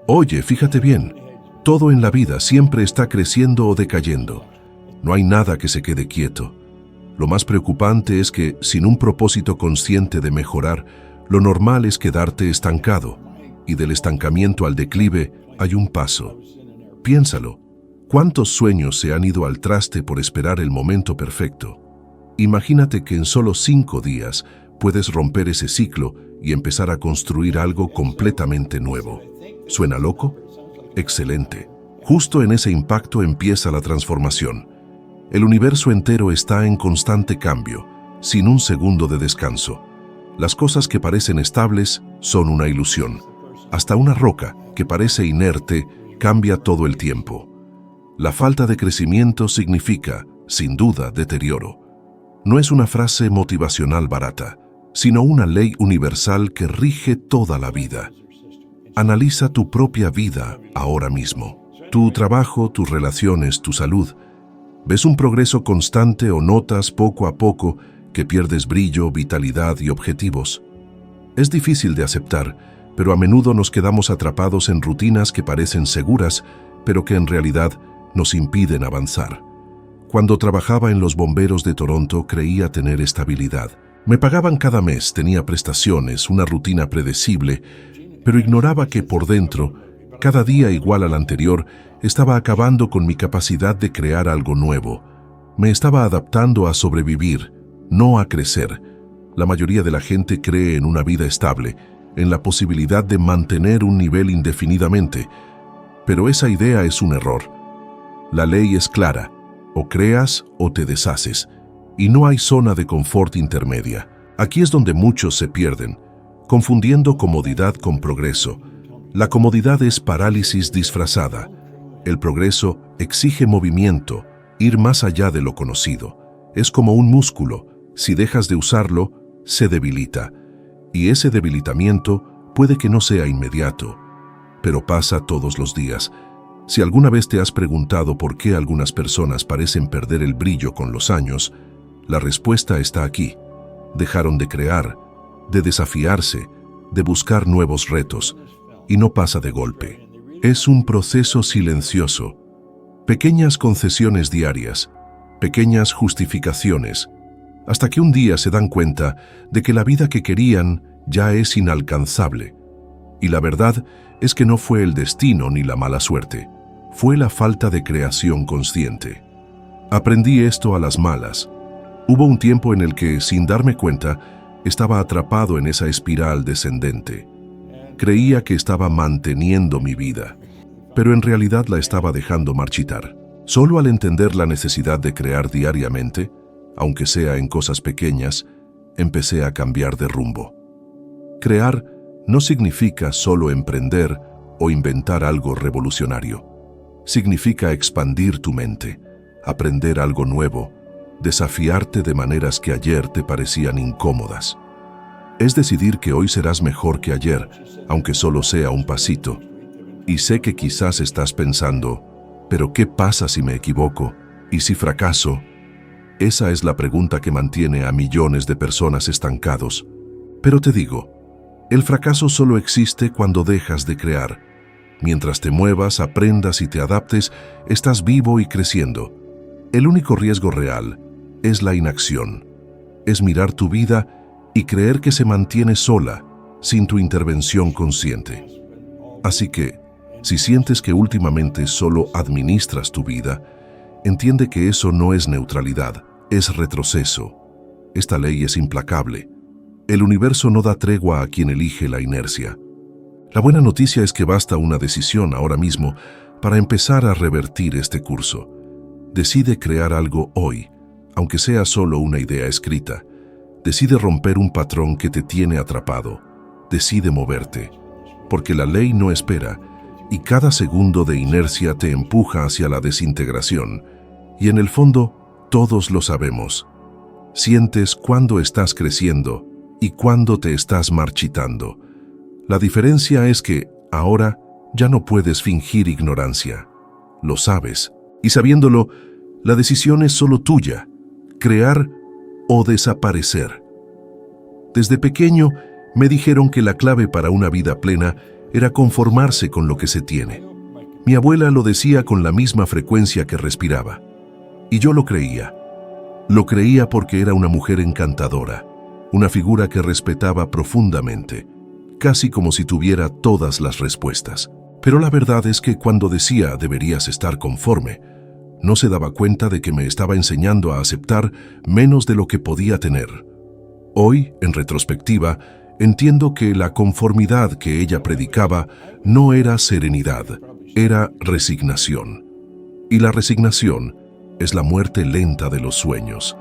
Oye, fíjate bien, todo en la vida siempre está creciendo o decayendo. No hay nada que se quede quieto. Lo más preocupante es que, sin un propósito consciente de mejorar, lo normal es quedarte estancado, y del estancamiento al declive hay un paso. Piénsalo, ¿cuántos sueños se han ido al traste por esperar el momento perfecto? Imagínate que en solo 5 días puedes romper ese ciclo y empezar a construir algo completamente nuevo. ¿Suena loco? Excelente. Justo en ese impacto empieza la transformación. El universo entero está en constante cambio, sin un segundo de descanso. Las cosas que parecen estables son una ilusión. Hasta una roca, que parece inerte, cambia todo el tiempo. La falta de crecimiento significa, sin duda, deterioro. No es una frase motivacional barata, sino una ley universal que rige toda la vida. Analiza tu propia vida ahora mismo. Tu trabajo, tus relaciones, tu salud. ¿Ves un progreso constante o notas poco a poco que pierdes brillo, vitalidad y objetivos? Es difícil de aceptar, pero a menudo nos quedamos atrapados en rutinas que parecen seguras, pero que en realidad nos impiden avanzar. Cuando trabajaba en los bomberos de Toronto creía tener estabilidad. Me pagaban cada mes, tenía prestaciones, una rutina predecible, pero ignoraba que por dentro, cada día igual al anterior, estaba acabando con mi capacidad de crear algo nuevo. Me estaba adaptando a sobrevivir, no a crecer. La mayoría de la gente cree en una vida estable, en la posibilidad de mantener un nivel indefinidamente, pero esa idea es un error. La ley es clara, o creas o te deshaces, y no hay zona de confort intermedia. Aquí es donde muchos se pierden, confundiendo comodidad con progreso. La comodidad es parálisis disfrazada. El progreso exige movimiento, ir más allá de lo conocido. Es como un músculo. Si dejas de usarlo, se debilita. Y ese debilitamiento puede que no sea inmediato, pero pasa todos los días. Si alguna vez te has preguntado por qué algunas personas parecen perder el brillo con los años, la respuesta está aquí. Dejaron de crear, de desafiarse, de buscar nuevos retos, y no pasa de golpe. Es un proceso silencioso. Pequeñas concesiones diarias, pequeñas justificaciones, hasta que un día se dan cuenta de que la vida que querían ya es inalcanzable. Y la verdad es que no fue el destino ni la mala suerte, fue la falta de creación consciente. Aprendí esto a las malas. Hubo un tiempo en el que, sin darme cuenta, estaba atrapado en esa espiral descendente. Creía que estaba manteniendo mi vida, pero en realidad la estaba dejando marchitar. Solo al entender la necesidad de crear diariamente, aunque sea en cosas pequeñas, empecé a cambiar de rumbo. Crear no significa solo emprender o inventar algo revolucionario. Significa expandir tu mente, aprender algo nuevo, desafiarte de maneras que ayer te parecían incómodas. Es decidir que hoy serás mejor que ayer, aunque solo sea un pasito. Y sé que quizás estás pensando, ¿pero qué pasa si me equivoco? ¿Y si fracaso? Esa es la pregunta que mantiene a millones de personas estancados. Pero te digo, el fracaso solo existe cuando dejas de crear. Mientras te muevas, aprendas y te adaptes, estás vivo y creciendo. El único riesgo real es la inacción. Es mirar tu vida y creer que se mantiene sola, sin tu intervención consciente. Así que, si sientes que últimamente solo administras tu vida, entiende que eso no es neutralidad, es retroceso. Esta ley es implacable. El universo no da tregua a quien elige la inercia. La buena noticia es que basta una decisión ahora mismo para empezar a revertir este curso. Decide crear algo hoy, aunque sea solo una idea escrita. Decide romper un patrón que te tiene atrapado. Decide moverte, porque la ley no espera y cada segundo de inercia te empuja hacia la desintegración. Y en el fondo, todos lo sabemos. Sientes cuándo estás creciendo y cuándo te estás marchitando. La diferencia es que, ahora, ya no puedes fingir ignorancia. Lo sabes, y sabiéndolo, la decisión es solo tuya, crear o desaparecer. Desde pequeño, me dijeron que la clave para una vida plena era conformarse con lo que se tiene. Mi abuela lo decía con la misma frecuencia que respiraba. Y yo lo creía. Lo creía porque era una mujer encantadora, una figura que respetaba profundamente, casi como si tuviera todas las respuestas. Pero la verdad es que cuando decía deberías estar conforme, no se daba cuenta de que me estaba enseñando a aceptar menos de lo que podía tener. Hoy, en retrospectiva, entiendo que la conformidad que ella predicaba no era serenidad, era resignación. Y la resignación es la muerte lenta de los sueños.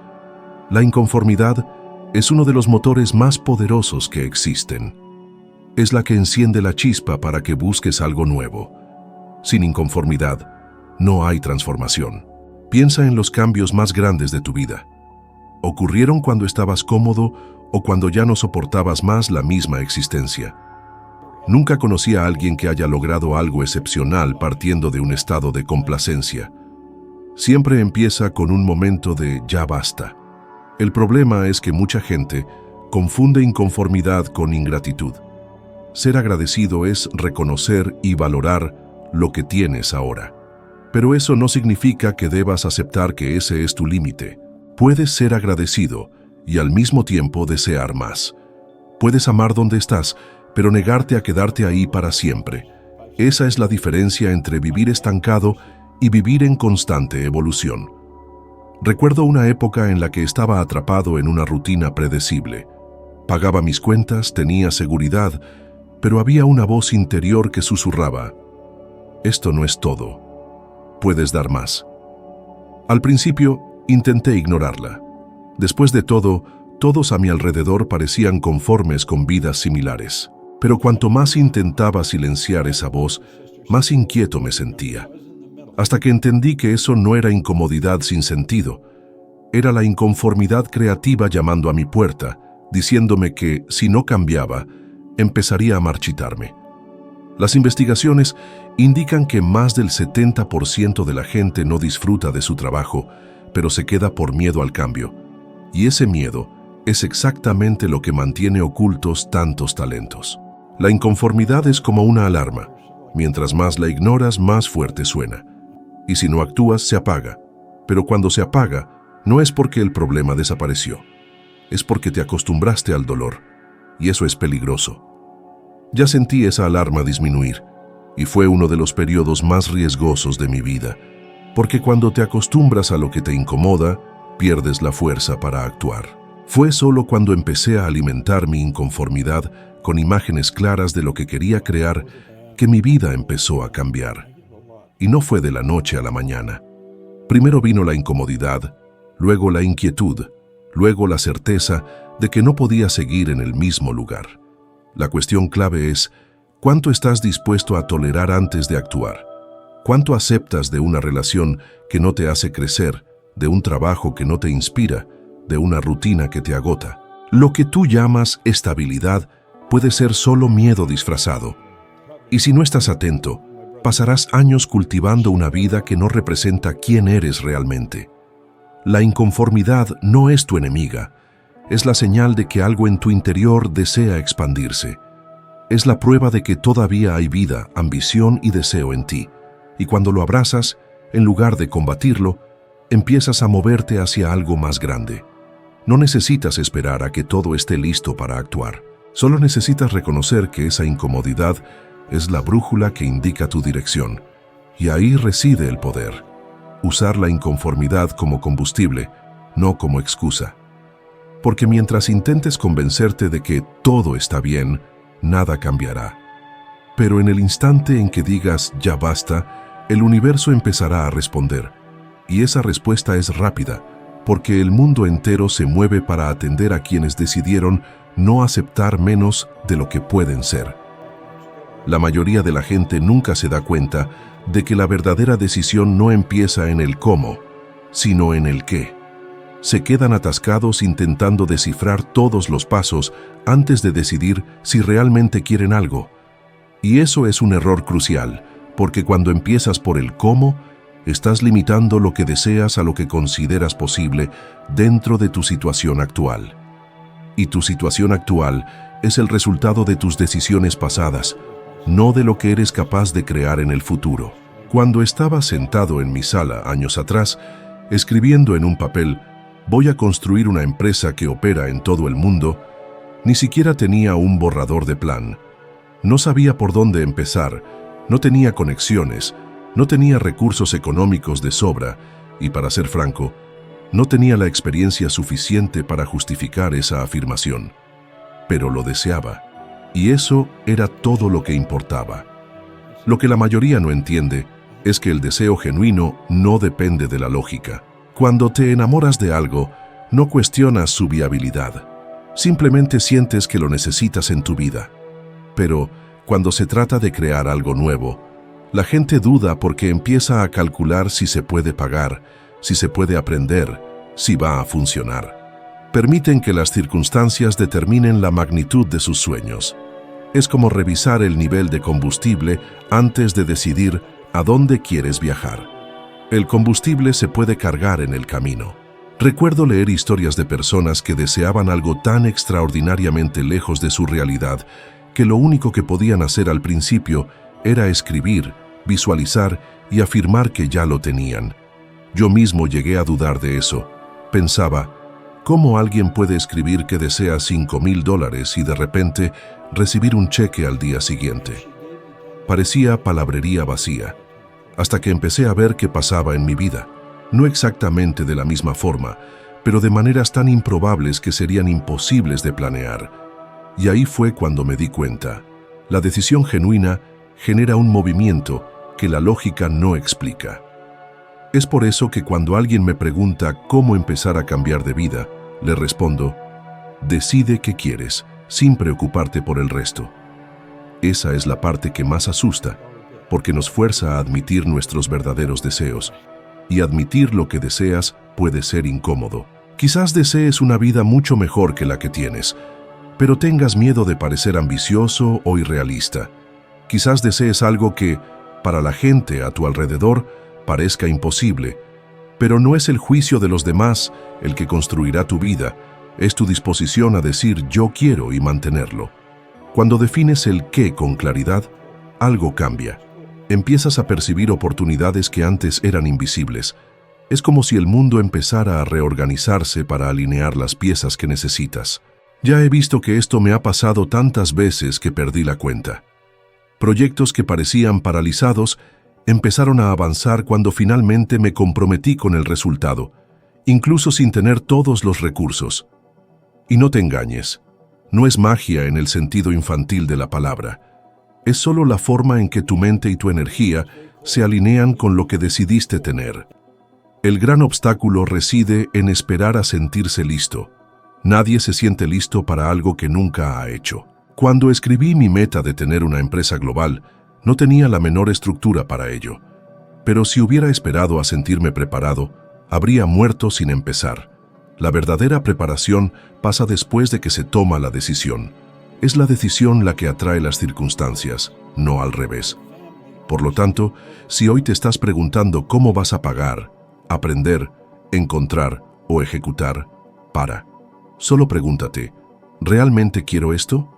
La inconformidad es uno de los motores más poderosos que existen. Es la que enciende la chispa para que busques algo nuevo. Sin inconformidad, no hay transformación. Piensa en los cambios más grandes de tu vida. ¿Ocurrieron cuando estabas cómodo o cuando ya no soportabas más la misma existencia? Nunca conocí a alguien que haya logrado algo excepcional partiendo de un estado de complacencia. Siempre empieza con un momento de ya basta. El problema es que mucha gente confunde inconformidad con ingratitud. Ser agradecido es reconocer y valorar lo que tienes ahora. Pero eso no significa que debas aceptar que ese es tu límite. Puedes ser agradecido y al mismo tiempo desear más. Puedes amar donde estás, pero negarte a quedarte ahí para siempre. Esa es la diferencia entre vivir estancado y vivir en constante evolución. Recuerdo una época en la que estaba atrapado en una rutina predecible. Pagaba mis cuentas, tenía seguridad, pero había una voz interior que susurraba: esto no es todo. Puedes dar más. Al principio, intenté ignorarla. Después de todo, todos a mi alrededor parecían conformes con vidas similares. Pero cuanto más intentaba silenciar esa voz, más inquieto me sentía. Hasta que entendí que eso no era incomodidad sin sentido. Era la inconformidad creativa llamando a mi puerta, diciéndome que, si no cambiaba, empezaría a marchitarme. Las investigaciones indican que más del 70% de la gente no disfruta de su trabajo, pero se queda por miedo al cambio. Y ese miedo es exactamente lo que mantiene ocultos tantos talentos. La inconformidad es como una alarma. Mientras más la ignoras, más fuerte suena. Y si no actúas, se apaga. Pero cuando se apaga, no es porque el problema desapareció. Es porque te acostumbraste al dolor. Y eso es peligroso. Ya sentí esa alarma disminuir. Y fue uno de los periodos más riesgosos de mi vida. Porque cuando te acostumbras a lo que te incomoda, pierdes la fuerza para actuar. Fue solo cuando empecé a alimentar mi inconformidad con imágenes claras de lo que quería crear que mi vida empezó a cambiar. Y no fue de la noche a la mañana. Primero vino la incomodidad, luego la inquietud, luego la certeza de que no podía seguir en el mismo lugar. La cuestión clave es: ¿cuánto estás dispuesto a tolerar antes de actuar? ¿Cuánto aceptas de una relación que no te hace crecer, de un trabajo que no te inspira, de una rutina que te agota? Lo que tú llamas estabilidad puede ser solo miedo disfrazado. Y si no estás atento, pasarás años cultivando una vida que no representa quién eres realmente. La inconformidad no es tu enemiga. Es la señal de que algo en tu interior desea expandirse. Es la prueba de que todavía hay vida, ambición y deseo en ti. Y cuando lo abrazas, en lugar de combatirlo, empiezas a moverte hacia algo más grande. No necesitas esperar a que todo esté listo para actuar. Solo necesitas reconocer que esa incomodidad es la brújula que indica tu dirección. Y ahí reside el poder. Usar la inconformidad como combustible, no como excusa. Porque mientras intentes convencerte de que todo está bien, nada cambiará. Pero en el instante en que digas ya basta, el universo empezará a responder. Y esa respuesta es rápida, porque el mundo entero se mueve para atender a quienes decidieron no aceptar menos de lo que pueden ser. La mayoría de la gente nunca se da cuenta de que la verdadera decisión no empieza en el cómo, sino en el qué. Se quedan atascados intentando descifrar todos los pasos antes de decidir si realmente quieren algo. Y eso es un error crucial, porque cuando empiezas por el cómo, estás limitando lo que deseas a lo que consideras posible dentro de tu situación actual. Y tu situación actual es el resultado de tus decisiones pasadas, no de lo que eres capaz de crear en el futuro. Cuando estaba sentado en mi sala años atrás, escribiendo en un papel, voy a construir una empresa que opera en todo el mundo, ni siquiera tenía un borrador de plan. No sabía por dónde empezar, no tenía conexiones, no tenía recursos económicos de sobra y, para ser franco, no tenía la experiencia suficiente para justificar esa afirmación. Pero lo deseaba, y eso era todo lo que importaba. Lo que la mayoría no entiende es que el deseo genuino no depende de la lógica. Cuando te enamoras de algo, no cuestionas su viabilidad. Simplemente sientes que lo necesitas en tu vida. Pero cuando se trata de crear algo nuevo, la gente duda porque empieza a calcular si se puede pagar, si se puede aprender, si va a funcionar. Permiten que las circunstancias determinen la magnitud de sus sueños. Es como revisar el nivel de combustible antes de decidir a dónde quieres viajar. El combustible se puede cargar en el camino. Recuerdo leer historias de personas que deseaban algo tan extraordinariamente lejos de su realidad que lo único que podían hacer al principio era escribir, visualizar y afirmar que ya lo tenían. Yo mismo llegué a dudar de eso. Pensaba, ¿cómo alguien puede escribir que desea $5,000 y de repente recibir un cheque al día siguiente? Parecía palabrería vacía, hasta que empecé a ver qué pasaba en mi vida. No exactamente de la misma forma, pero de maneras tan improbables que serían imposibles de planear. Y ahí fue cuando me di cuenta. La decisión genuina genera un movimiento que la lógica no explica. Es por eso que cuando alguien me pregunta cómo empezar a cambiar de vida, le respondo, decide qué quieres, sin preocuparte por el resto. Esa es la parte que más asusta, porque nos fuerza a admitir nuestros verdaderos deseos. Y admitir lo que deseas puede ser incómodo. Quizás desees una vida mucho mejor que la que tienes, pero tengas miedo de parecer ambicioso o irrealista. Quizás desees algo que, para la gente a tu alrededor, parezca imposible, pero no es el juicio de los demás el que construirá tu vida, es tu disposición a decir yo quiero y mantenerlo. Cuando defines el qué con claridad, algo cambia. Empiezas a percibir oportunidades que antes eran invisibles. Es como si el mundo empezara a reorganizarse para alinear las piezas que necesitas. Ya he visto que esto me ha pasado tantas veces que perdí la cuenta. Proyectos que parecían paralizados empezaron a avanzar cuando finalmente me comprometí con el resultado, incluso sin tener todos los recursos. Y no te engañes, no es magia en el sentido infantil de la palabra. Es solo la forma en que tu mente y tu energía se alinean con lo que decidiste tener. El gran obstáculo reside en esperar a sentirse listo. Nadie se siente listo para algo que nunca ha hecho. Cuando escribí mi meta de tener una empresa global, no tenía la menor estructura para ello. Pero si hubiera esperado a sentirme preparado, habría muerto sin empezar. La verdadera preparación pasa después de que se toma la decisión. Es la decisión la que atrae las circunstancias, no al revés. Por lo tanto, si hoy te estás preguntando cómo vas a pagar, aprender, encontrar o ejecutar, para. Solo pregúntate, ¿realmente quiero esto?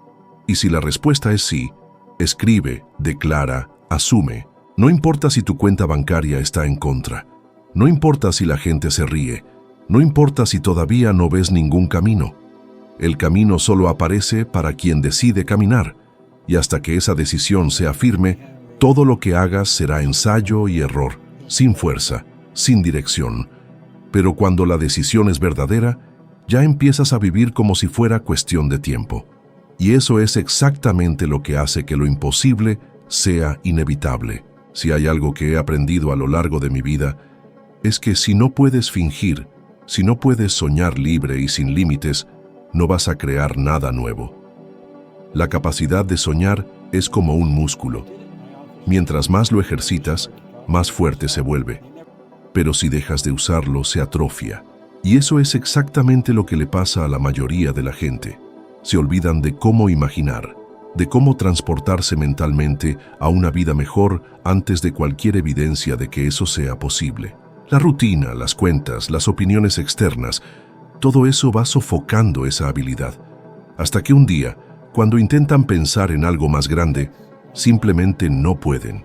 Y si la respuesta es sí, escribe, declara, asume. No importa si tu cuenta bancaria está en contra. No importa si la gente se ríe. No importa si todavía no ves ningún camino. El camino solo aparece para quien decide caminar, y hasta que esa decisión sea firme, todo lo que hagas será ensayo y error, sin fuerza, sin dirección. Pero cuando la decisión es verdadera, ya empiezas a vivir como si fuera cuestión de tiempo. Y eso es exactamente lo que hace que lo imposible sea inevitable. Si hay algo que he aprendido a lo largo de mi vida, es que si no puedes fingir, si no puedes soñar libre y sin límites, no vas a crear nada nuevo. La capacidad de soñar es como un músculo. Mientras más lo ejercitas, más fuerte se vuelve. Pero si dejas de usarlo, se atrofia. Y eso es exactamente lo que le pasa a la mayoría de la gente. Se olvidan de cómo imaginar, de cómo transportarse mentalmente a una vida mejor antes de cualquier evidencia de que eso sea posible. La rutina, las cuentas, las opiniones externas, todo eso va sofocando esa habilidad. Hasta que un día, cuando intentan pensar en algo más grande, simplemente no pueden.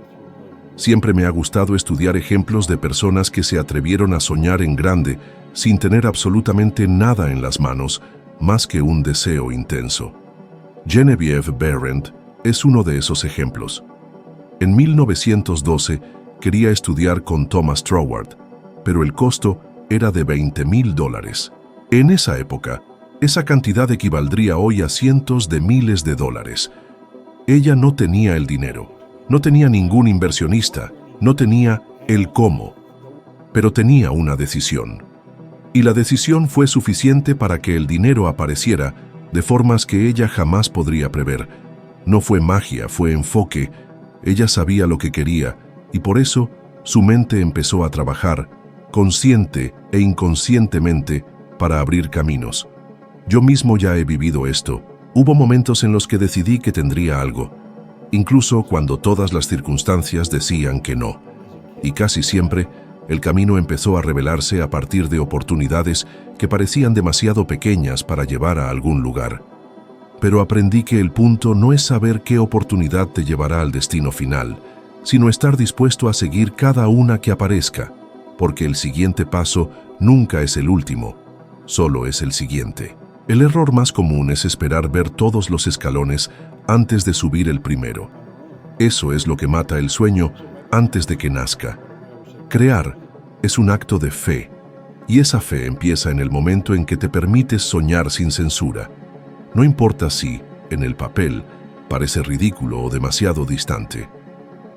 Siempre me ha gustado estudiar ejemplos de personas que se atrevieron a soñar en grande sin tener absolutamente nada en las manos, más que un deseo intenso. Genevieve Behrend es uno de esos ejemplos. En 1912 quería estudiar con Thomas Troward, pero el costo era de $20,000. En esa época, esa cantidad equivaldría hoy a cientos de miles de dólares. Ella no tenía el dinero, no tenía ningún inversionista, no tenía el cómo, pero tenía una decisión. Y la decisión fue suficiente para que el dinero apareciera de formas que ella jamás podría prever. No fue magia, fue enfoque. Ella sabía lo que quería y por eso su mente empezó a trabajar, consciente e inconscientemente, para abrir caminos. Yo mismo ya he vivido esto. Hubo momentos en los que decidí que tendría algo, incluso cuando todas las circunstancias decían que no. Y casi siempre, el camino empezó a revelarse a partir de oportunidades que parecían demasiado pequeñas para llevar a algún lugar. Pero aprendí que el punto no es saber qué oportunidad te llevará al destino final, sino estar dispuesto a seguir cada una que aparezca, porque el siguiente paso nunca es el último, solo es el siguiente. El error más común es esperar ver todos los escalones antes de subir el primero. Eso es lo que mata el sueño antes de que nazca. Crear es un acto de fe, y esa fe empieza en el momento en que te permites soñar sin censura. No importa si, en el papel, parece ridículo o demasiado distante.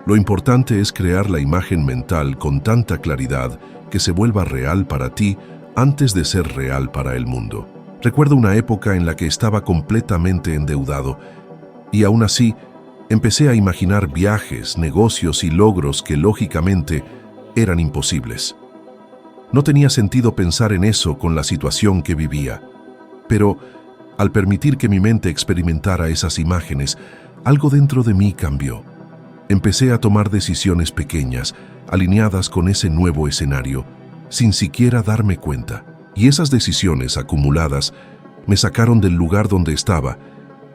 Lo importante es crear la imagen mental con tanta claridad que se vuelva real para ti antes de ser real para el mundo. Recuerdo una época en la que estaba completamente endeudado y aún así empecé a imaginar viajes, negocios y logros que lógicamente eran imposibles. No tenía sentido pensar en eso con la situación que vivía, pero al permitir que mi mente experimentara esas imágenes, algo dentro de mí cambió. Empecé a tomar decisiones pequeñas, alineadas con ese nuevo escenario, sin siquiera darme cuenta. Y esas decisiones acumuladas me sacaron del lugar donde estaba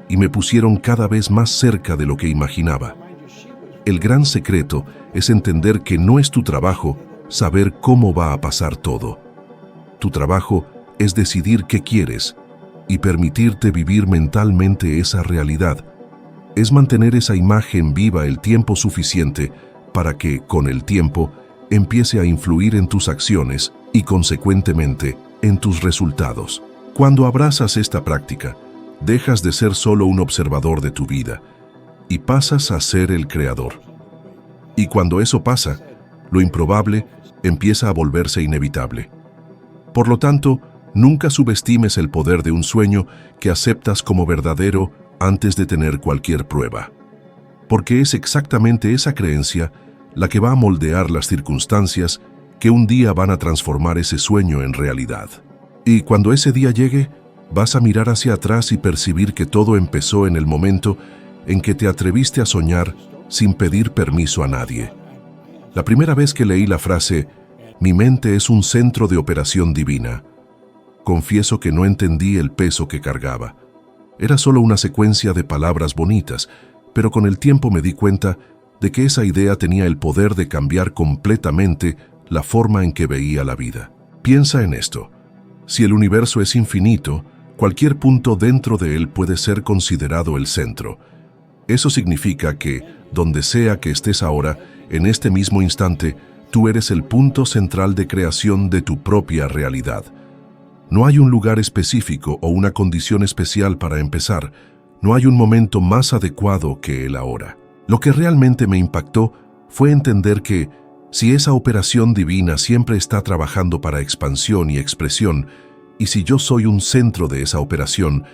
y me pusieron cada vez más cerca de lo que imaginaba. El gran secreto es entender que no es tu trabajo saber cómo va a pasar todo. Tu trabajo es decidir qué quieres y permitirte vivir mentalmente esa realidad. Es mantener esa imagen viva el tiempo suficiente para que, con el tiempo, empiece a influir en tus acciones y, consecuentemente, en tus resultados. Cuando abrazas esta práctica, dejas de ser solo un observador de tu vida y pasas a ser el creador. Y cuando eso pasa, lo improbable empieza a volverse inevitable. Por lo tanto, nunca subestimes el poder de un sueño que aceptas como verdadero antes de tener cualquier prueba. Porque es exactamente esa creencia la que va a moldear las circunstancias que un día van a transformar ese sueño en realidad. Y cuando ese día llegue, vas a mirar hacia atrás y percibir que todo empezó en el momento en que te atreviste a soñar sin pedir permiso a nadie. La primera vez que leí la frase, "Mi mente es un centro de operación divina", confieso que no entendí el peso que cargaba. Era solo una secuencia de palabras bonitas, pero con el tiempo me di cuenta de que esa idea tenía el poder de cambiar completamente la forma en que veía la vida. Piensa en esto. Si el universo es infinito, cualquier punto dentro de él puede ser considerado el centro. Eso significa que, donde sea que estés ahora, en este mismo instante, tú eres el punto central de creación de tu propia realidad. No hay un lugar específico o una condición especial para empezar. No hay un momento más adecuado que el ahora. Lo que realmente me impactó fue entender que, si esa operación divina siempre está trabajando para expansión y expresión, y si yo soy un centro de esa operación,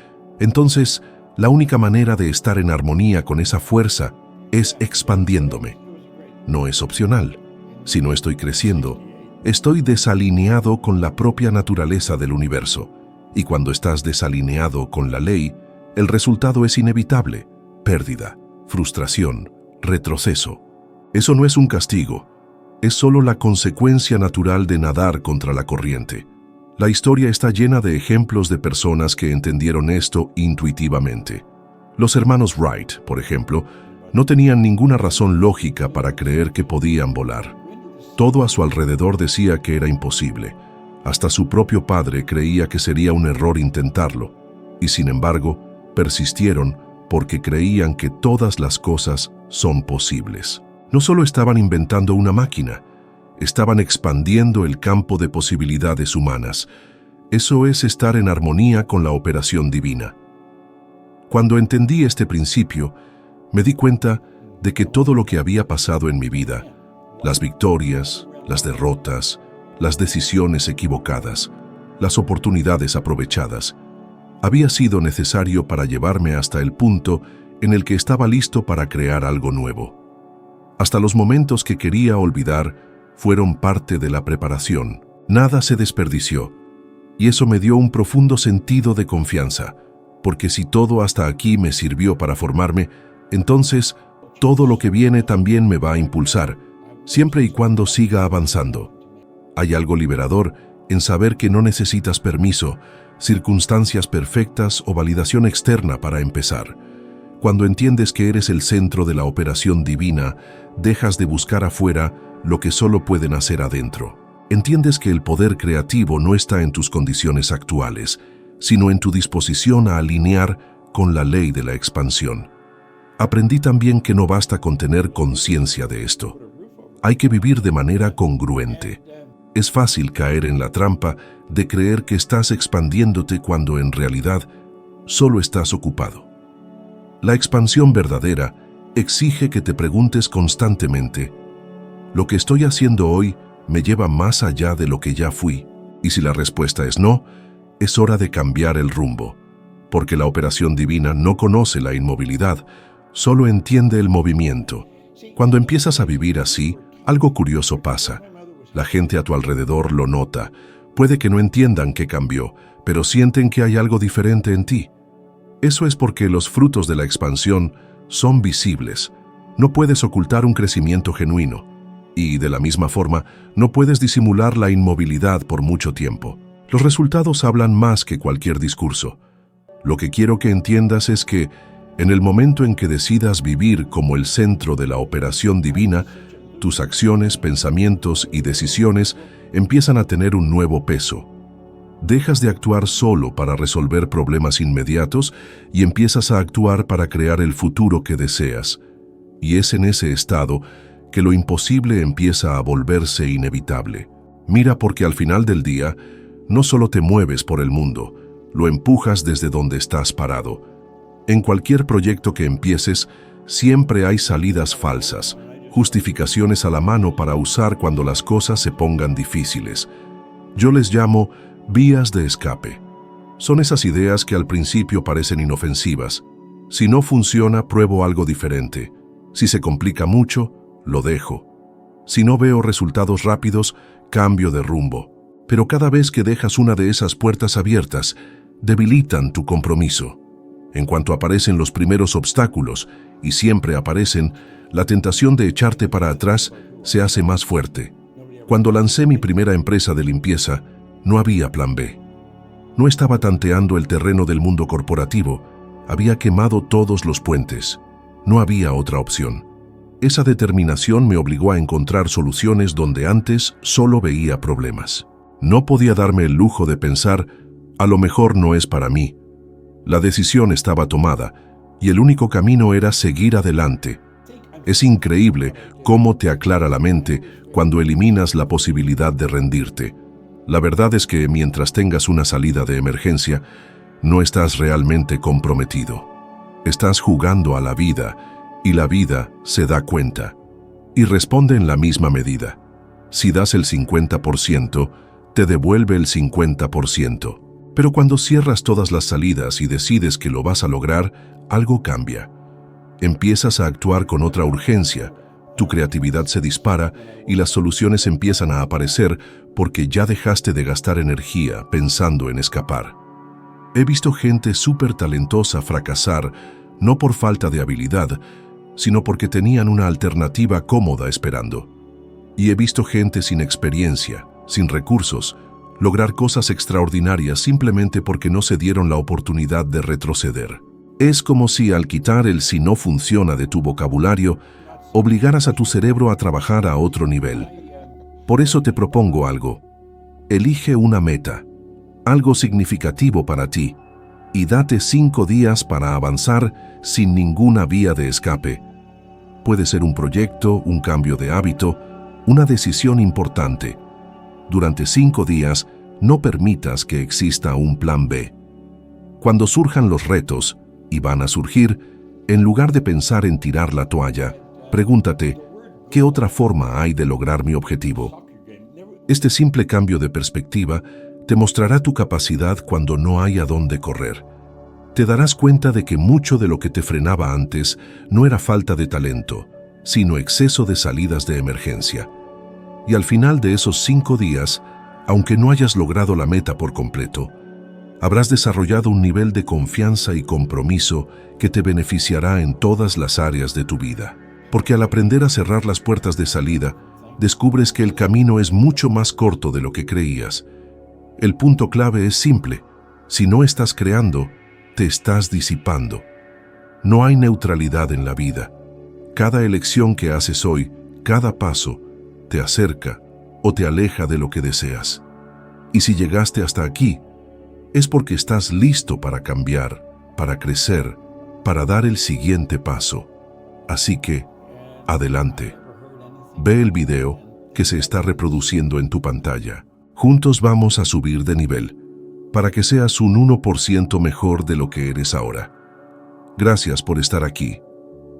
entonces la única manera de estar en armonía con esa fuerza es expandiéndome. No es opcional. Si no estoy creciendo, estoy desalineado con la propia naturaleza del universo. Y cuando estás desalineado con la ley, el resultado es inevitable: pérdida, frustración, retroceso. Eso no es un castigo, es solo la consecuencia natural de nadar contra la corriente. La historia está llena de ejemplos de personas que entendieron esto intuitivamente. Los hermanos Wright, por ejemplo, No tenían ninguna razón lógica para creer que podían volar. Todo a su alrededor decía que era imposible. Hasta su propio padre creía que sería un error intentarlo, y sin embargo, persistieron porque creían que todas las cosas son posibles. No solo estaban inventando una máquina, estaban expandiendo el campo de posibilidades humanas. Eso es estar en armonía con la operación divina. Cuando entendí este principio, me di cuenta de que todo lo que había pasado en mi vida, las victorias, las derrotas, las decisiones equivocadas, las oportunidades aprovechadas, había sido necesario para llevarme hasta el punto en el que estaba listo para crear algo nuevo. Hasta los momentos que quería olvidar fueron parte de la preparación. Nada se desperdició, y eso me dio un profundo sentido de confianza, porque si todo hasta aquí me sirvió para formarme, entonces todo lo que viene también me va a impulsar, siempre y cuando siga avanzando. Hay algo liberador en saber que no necesitas permiso, circunstancias perfectas o validación externa para empezar. Cuando entiendes que eres el centro de la operación divina, dejas de buscar afuera lo que solo pueden hacer adentro. Entiendes que el poder creativo no está en tus condiciones actuales, sino en tu disposición a alinear con la ley de la expansión. Aprendí también que no basta con tener conciencia de esto. Hay que vivir de manera congruente. Es fácil caer en la trampa de creer que estás expandiéndote cuando en realidad solo estás ocupado. La expansión verdadera exige que te preguntes constantemente: ¿lo que estoy haciendo hoy me lleva más allá de lo que ya fui? Y si la respuesta es no, es hora de cambiar el rumbo, porque la operación divina no conoce la inmovilidad, solo entiende el movimiento. Cuando empiezas a vivir así, algo curioso pasa. La gente a tu alrededor lo nota. Puede que no entiendan qué cambió, pero sienten que hay algo diferente en ti. Eso es porque los frutos de la expansión son visibles. No puedes ocultar un crecimiento genuino. Y, de la misma forma, no puedes disimular la inmovilidad por mucho tiempo. Los resultados hablan más que cualquier discurso. Lo que quiero que entiendas es que, en el momento en que decidas vivir como el centro de la operación divina, tus acciones, pensamientos y decisiones empiezan a tener un nuevo peso. Dejas de actuar solo para resolver problemas inmediatos y empiezas a actuar para crear el futuro que deseas. Y es en ese estado que lo imposible empieza a volverse inevitable. Mira, porque al final del día, no solo te mueves por el mundo, lo empujas desde donde estás parado. En cualquier proyecto que empieces, siempre hay salidas falsas, justificaciones a la mano para usar cuando las cosas se pongan difíciles. Yo les llamo vías de escape. Son esas ideas que al principio parecen inofensivas. Si no funciona, pruebo algo diferente. Si se complica mucho, lo dejo. Si no veo resultados rápidos, cambio de rumbo. Pero cada vez que dejas una de esas puertas abiertas, debilitan tu compromiso. En cuanto aparecen los primeros obstáculos, y siempre aparecen, la tentación de echarte para atrás se hace más fuerte. Cuando lancé mi primera empresa de limpieza, no había plan B. No estaba tanteando el terreno del mundo corporativo, había quemado todos los puentes. No había otra opción. Esa determinación me obligó a encontrar soluciones donde antes solo veía problemas. No podía darme el lujo de pensar, a lo mejor no es para mí. La decisión estaba tomada, y el único camino era seguir adelante. Es increíble cómo te aclara la mente cuando eliminas la posibilidad de rendirte. La verdad es que mientras tengas una salida de emergencia, no estás realmente comprometido. Estás jugando a la vida, y la vida se da cuenta. Y responde en la misma medida. Si das el 50%, te devuelve el 50%. Pero cuando cierras todas las salidas y decides que lo vas a lograr, algo cambia. Empiezas a actuar con otra urgencia, tu creatividad se dispara y las soluciones empiezan a aparecer porque ya dejaste de gastar energía pensando en escapar. He visto gente súper talentosa fracasar, no por falta de habilidad, sino porque tenían una alternativa cómoda esperando. Y he visto gente sin experiencia, sin recursos, lograr cosas extraordinarias simplemente porque no se dieron la oportunidad de retroceder. Es como si al quitar el "si no funciona" de tu vocabulario, obligaras a tu cerebro a trabajar a otro nivel. Por eso te propongo algo. Elige una meta, algo significativo para ti, y date 5 días para avanzar sin ninguna vía de escape. Puede ser un proyecto, un cambio de hábito, una decisión importante. Durante 5 días, no permitas que exista un plan B. Cuando surjan los retos, y van a surgir, en lugar de pensar en tirar la toalla, pregúntate, ¿qué otra forma hay de lograr mi objetivo? Este simple cambio de perspectiva te mostrará tu capacidad cuando no hay a dónde correr. Te darás cuenta de que mucho de lo que te frenaba antes no era falta de talento, sino exceso de salidas de emergencia. Y al final de esos 5 días, aunque no hayas logrado la meta por completo, habrás desarrollado un nivel de confianza y compromiso que te beneficiará en todas las áreas de tu vida. Porque al aprender a cerrar las puertas de salida, descubres que el camino es mucho más corto de lo que creías. El punto clave es simple. Si no estás creando, te estás disipando. No hay neutralidad en la vida. Cada elección que haces hoy, cada paso, te acerca o te aleja de lo que deseas. Y si llegaste hasta aquí, es porque estás listo para cambiar, para crecer, para dar el siguiente paso. Así que, adelante. Ve el video que se está reproduciendo en tu pantalla. Juntos vamos a subir de nivel, para que seas un 1% mejor de lo que eres ahora. Gracias por estar aquí.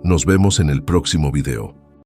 Nos vemos en el próximo video.